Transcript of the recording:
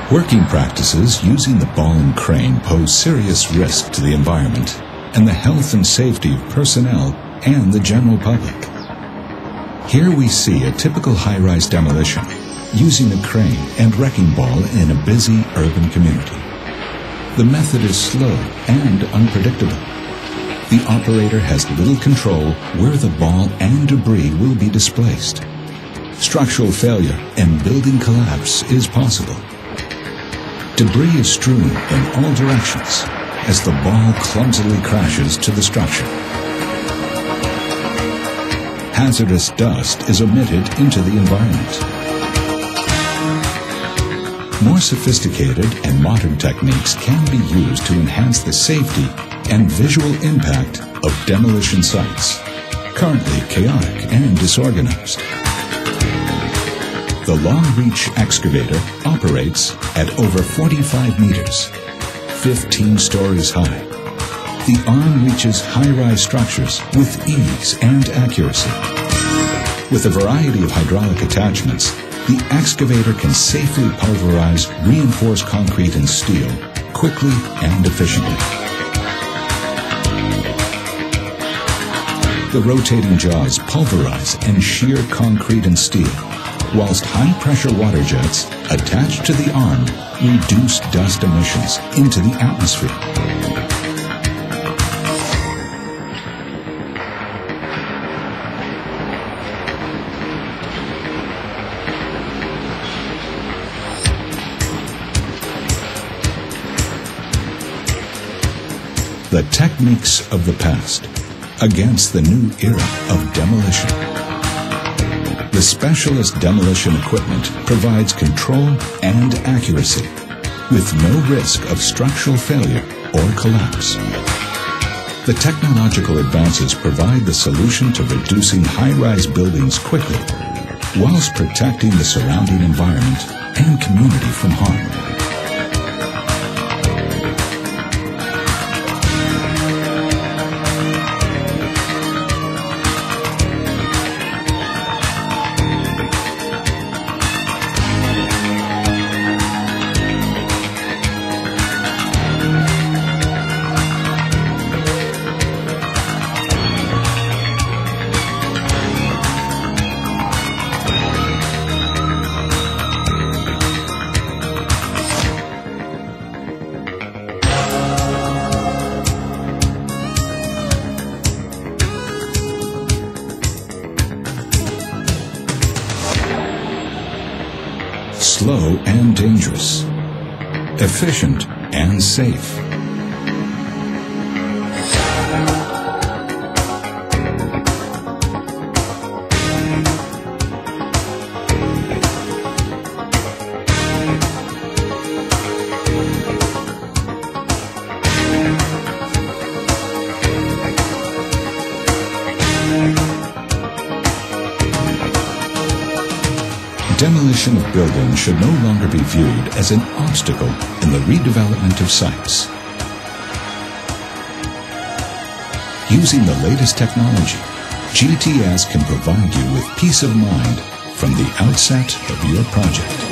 Working practices using the ball and crane pose serious risk to the environment and the health and safety of personnel and the general public. Here we see a typical high-rise demolition using a crane and wrecking ball in a busy urban community. The method is slow and unpredictable. The operator has little control where the ball and debris will be displaced. Structural failure and building collapse is possible. Debris is strewn in all directions as the ball clumsily crashes to the structure. Hazardous dust is emitted into the environment. More sophisticated and modern techniques can be used to enhance the safety and visual impact of demolition sites, currently chaotic and disorganized. The long-reach excavator operates at over 45 meters, 15 stories high. The arm reaches high-rise structures with ease and accuracy. With a variety of hydraulic attachments, the excavator can safely pulverize reinforced concrete and steel quickly and efficiently. The rotating jaws pulverize and shear concrete and steel, whilst high-pressure water jets attached to the arm reduce dust emissions into the atmosphere. The techniques of the past against the new era of demolition. The specialist demolition equipment provides control and accuracy with no risk of structural failure or collapse. The technological advances provide the solution to reducing high-rise buildings quickly whilst protecting the surrounding environment and community from harm. Slow and dangerous, efficient and safe. Demolition of buildings should no longer be viewed as an obstacle in the redevelopment of sites. Using the latest technology, GTS can provide you with peace of mind from the outset of your project.